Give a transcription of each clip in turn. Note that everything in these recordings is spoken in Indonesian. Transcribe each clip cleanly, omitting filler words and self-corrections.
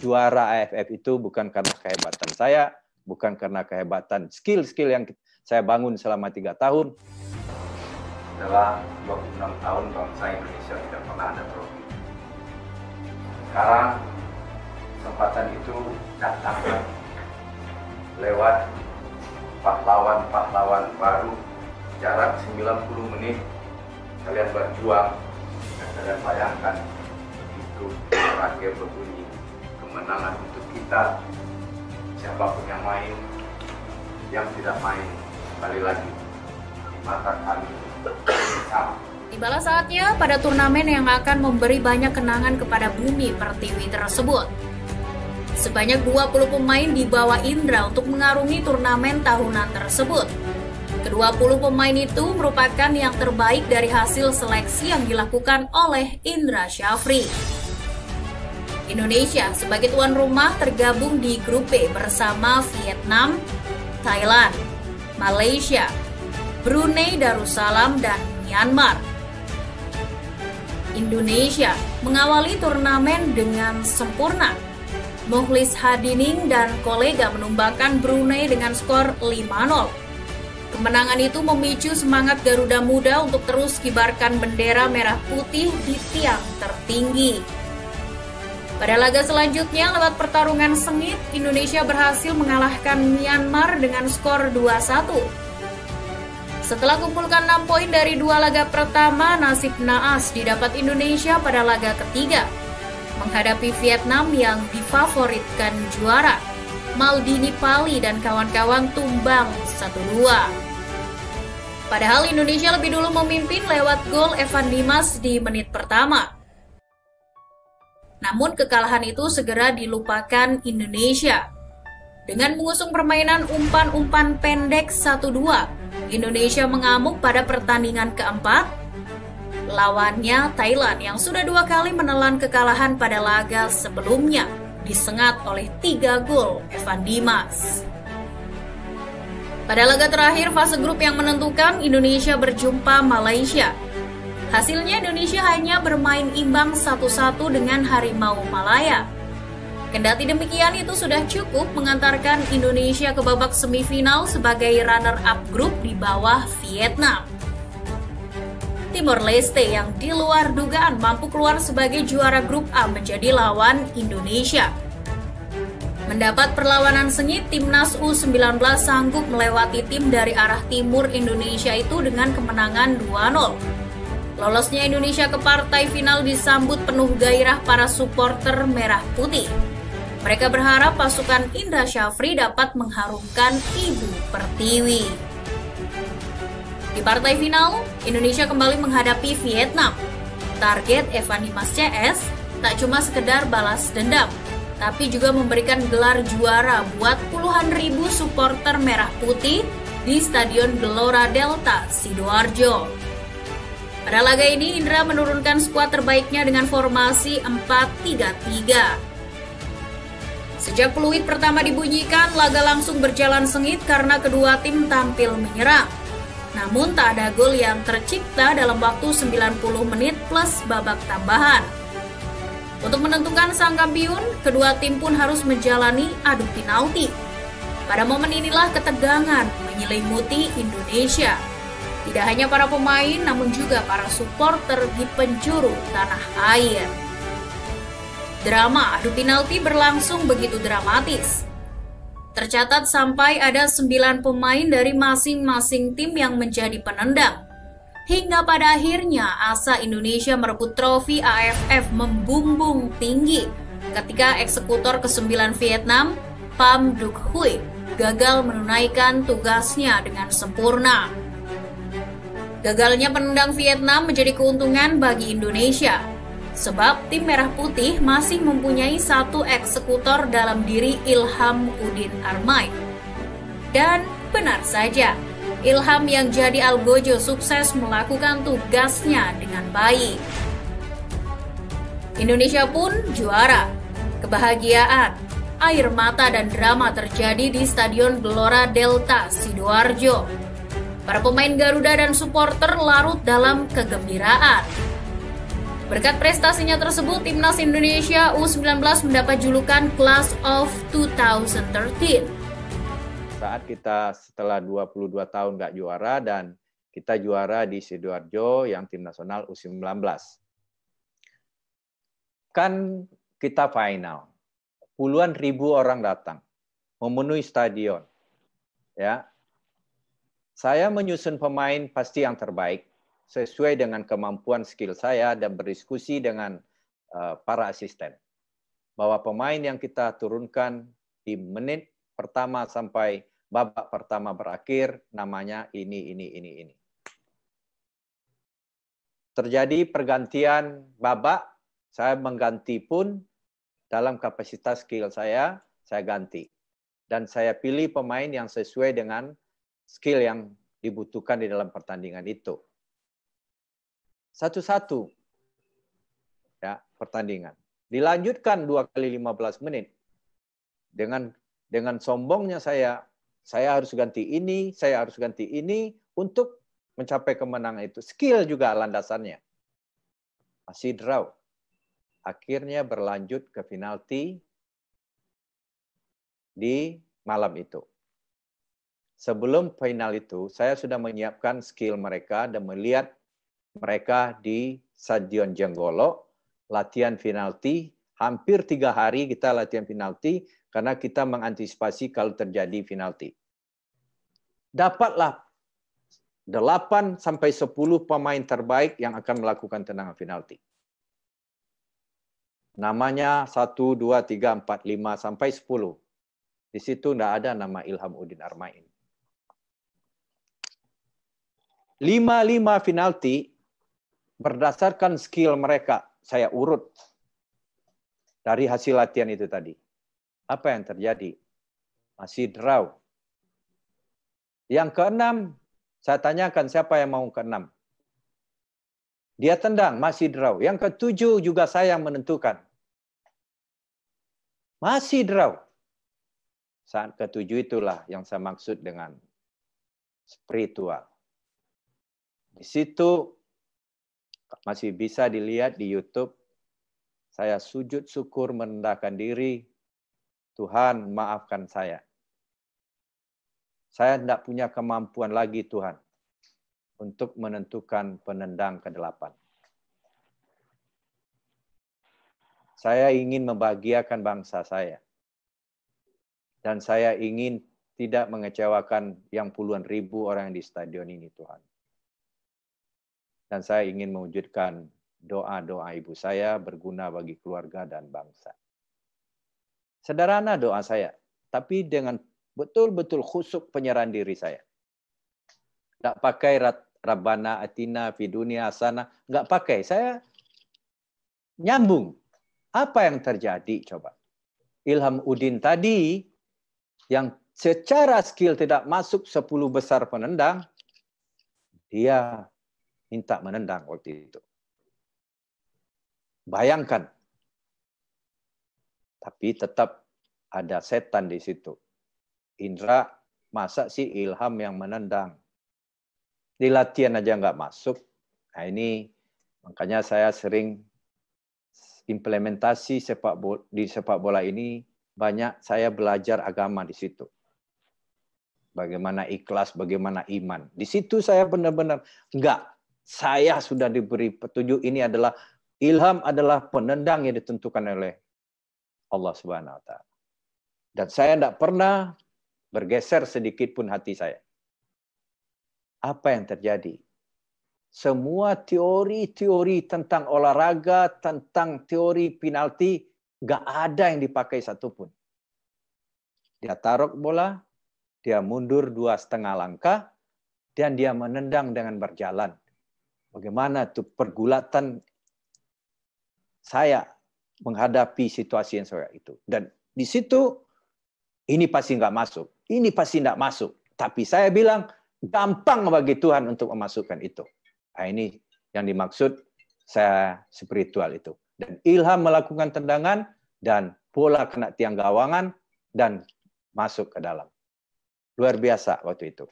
juara AFF itu bukan karena kehebatan saya, bukan karena kehebatan skill-skill yang saya bangun selama 3 tahun. Setelah 26 tahun bangsa Indonesia tidak pernah ada trofi. Sekarang kesempatan itu datang lewat pahlawan-pahlawan baru. Jarak 90 menit kalian berjuang dan kalian bayangkan itu terakhir berbunyi kemenangan untuk kita. Siapapun yang main, yang tidak main, kembali lagi mata kami sama. Tibalah saatnya pada turnamen yang akan memberi banyak kenangan kepada Bumi Pertiwi tersebut. Sebanyak 20 pemain dibawa Indra untuk mengarungi turnamen tahunan tersebut. Ke-20 pemain itu merupakan yang terbaik dari hasil seleksi yang dilakukan oleh Indra Syafri. Indonesia sebagai tuan rumah tergabung di grup B bersama Vietnam, Thailand, Malaysia, Brunei Darussalam, dan Myanmar. Indonesia mengawali turnamen dengan sempurna. Mukhlis Hadining dan kolega menumbangkan Brunei dengan skor 5-0. Kemenangan itu memicu semangat Garuda Muda untuk terus kibarkan bendera merah putih di tiang tertinggi. Pada laga selanjutnya, lewat pertarungan sengit, Indonesia berhasil mengalahkan Myanmar dengan skor 2-1. Setelah kumpulkan 6 poin dari 2 laga pertama, nasib naas didapat Indonesia pada laga ketiga, menghadapi Vietnam yang difavoritkan juara. Maldini Pali dan kawan-kawan tumbang 1-2. Padahal Indonesia lebih dulu memimpin lewat gol Evan Dimas di menit pertama. Namun kekalahan itu segera dilupakan Indonesia. Dengan mengusung permainan umpan-umpan pendek 1-2, Indonesia mengamuk pada pertandingan keempat. Lawannya Thailand yang sudah 2 kali menelan kekalahan pada laga sebelumnya, disengat oleh 3 gol Evan Dimas. Pada laga terakhir fase grup yang menentukan, Indonesia berjumpa Malaysia. Hasilnya Indonesia hanya bermain imbang 1-1 dengan Harimau Malaya. Kendati demikian, itu sudah cukup mengantarkan Indonesia ke babak semifinal sebagai runner-up grup di bawah Vietnam. Timor Leste yang di luar dugaan mampu keluar sebagai juara grup A menjadi lawan Indonesia. Mendapat perlawanan sengit, timnas U19 sanggup melewati tim dari arah timur Indonesia itu dengan kemenangan 2-0. Lolosnya Indonesia ke partai final disambut penuh gairah para supporter merah putih. Mereka berharap pasukan Indra Syafri dapat mengharumkan Ibu Pertiwi. Di partai final, Indonesia kembali menghadapi Vietnam. Target Evan Dimas CS tak cuma sekedar balas dendam, tapi juga memberikan gelar juara buat puluhan ribu supporter merah putih di Stadion Gelora Delta, Sidoarjo. Pada laga ini, Indra menurunkan skuad terbaiknya dengan formasi 4-3-3. Sejak peluit pertama dibunyikan, laga langsung berjalan sengit karena kedua tim tampil menyerang. Namun tak ada gol yang tercipta dalam waktu 90 menit plus babak tambahan. Untuk menentukan sang kampiun, kedua tim pun harus menjalani adu penalti. Pada momen inilah ketegangan menyelimuti Indonesia. Tidak hanya para pemain, namun juga para supporter di penjuru tanah air. Drama adu penalti berlangsung begitu dramatis. Tercatat sampai ada 9 pemain dari masing-masing tim yang menjadi penendang. Hingga pada akhirnya asa Indonesia merebut trofi AFF membumbung tinggi ketika eksekutor ke-9 Vietnam, Pham Duc Huy, gagal menunaikan tugasnya dengan sempurna. Gagalnya penendang Vietnam menjadi keuntungan bagi Indonesia, sebab tim Merah Putih masih mempunyai 1 eksekutor dalam diri Ilham Udin Armain. Dan benar saja, Ilham yang jadi algojo sukses melakukan tugasnya dengan baik. Indonesia pun juara. Kebahagiaan, air mata dan drama terjadi di Stadion Gelora Delta, Sidoarjo. Para pemain Garuda dan supporter larut dalam kegembiraan. Berkat prestasinya tersebut, Timnas Indonesia U19 mendapat julukan Class of 2013. Saat kita setelah 22 tahun nggak juara dan kita juara di Sidoarjo yang tim nasional U19. Kan kita final. Puluhan ribu orang datang, memenuhi stadion. Ya. Saya menyusun pemain pasti yang terbaik sesuai dengan kemampuan skill saya dan berdiskusi dengan para asisten. Bahwa pemain yang kita turunkan di menit pertama sampai babak pertama berakhir namanya ini. Terjadi pergantian babak, saya mengganti pun dalam kapasitas skill saya ganti. Dan saya pilih pemain yang sesuai dengan skill yang dibutuhkan di dalam pertandingan itu. Satu-satu ya pertandingan. Dilanjutkan 2 kali 15 menit. Dengan sombongnya saya harus ganti ini, saya harus ganti ini untuk mencapai kemenangan itu. Skill juga landasannya. Masih draw. Akhirnya berlanjut ke penalti di malam itu. Sebelum final itu, saya sudah menyiapkan skill mereka dan melihat mereka di Stadion Jenggolo, latihan penalti, hampir 3 hari kita latihan penalti, karena kita mengantisipasi kalau terjadi penalti. Dapatlah 8 sampai 10 pemain terbaik yang akan melakukan tendangan penalti. Namanya 1, 2, 3, 4, 5, sampai 10. Di situ tidak ada nama Ilham Udin Armain. 5 penalti berdasarkan skill mereka, saya urut dari hasil latihan itu tadi. Apa yang terjadi? Masih draw. Yang ke-6, saya tanyakan siapa yang mau ke-6. Dia tendang, masih draw. Yang ke-7 juga saya yang menentukan. Masih draw. Saat ke-7 itulah yang saya maksud dengan spiritual. Di situ masih bisa dilihat di YouTube, saya sujud syukur merendahkan diri, Tuhan maafkan saya. Saya tidak punya kemampuan lagi Tuhan untuk menentukan penendang ke-8. Saya ingin membahagiakan bangsa saya. Dan saya ingin tidak mengecewakan yang puluhan ribu orang di stadion ini Tuhan. Dan saya ingin mewujudkan doa-doa ibu saya berguna bagi keluarga dan bangsa. Sederhana doa saya, tapi dengan betul-betul khusyuk penyerahan diri saya. Tidak pakai Rabbana atina fid dunya hasanah, nggak pakai. Saya nyambung. Apa yang terjadi coba? Ilham Udin tadi yang secara skill tidak masuk 10 besar penendang, dia minta menendang waktu itu. Bayangkan. Tapi tetap ada setan di situ. Indra, masa sih Ilham yang menendang? Di latihan aja nggak masuk. Nah ini, makanya saya sering implementasi di sepak bola ini, banyak saya belajar agama di situ. Bagaimana ikhlas, bagaimana iman. Di situ saya benar-benar, enggak. Saya sudah diberi petunjuk ini adalah Ilham adalah penendang yang ditentukan oleh Allah Subhanahu wa taala. Dan saya tidak pernah bergeser sedikit pun hati saya. Apa yang terjadi? Semua teori-teori tentang olahraga, tentang teori penalti, nggak ada yang dipakai satupun. Dia taruh bola, dia mundur 2,5 langkah, dan dia menendang dengan berjalan. Bagaimana tuh pergulatan saya menghadapi situasi yang saya itu. Dan di situ, ini pasti nggak masuk. Ini pasti nggak masuk. Tapi saya bilang, gampang bagi Tuhan untuk memasukkan itu. Nah, ini yang dimaksud saya spiritual itu. Dan Ilham melakukan tendangan, dan bola kena tiang gawangan, dan masuk ke dalam. Luar biasa waktu itu.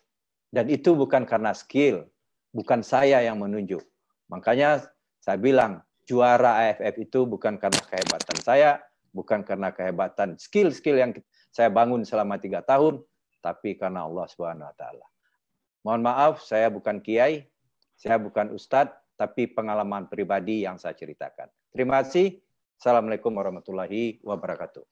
Dan itu bukan karena skill. Bukan saya yang menunjuk. Makanya saya bilang, juara AFF itu bukan karena kehebatan saya, bukan karena kehebatan skill-skill yang saya bangun selama 3 tahun, tapi karena Allah Subhanahu wa taala. Mohon maaf, saya bukan kiai, saya bukan ustadz, tapi pengalaman pribadi yang saya ceritakan. Terima kasih. Assalamualaikum warahmatullahi wabarakatuh.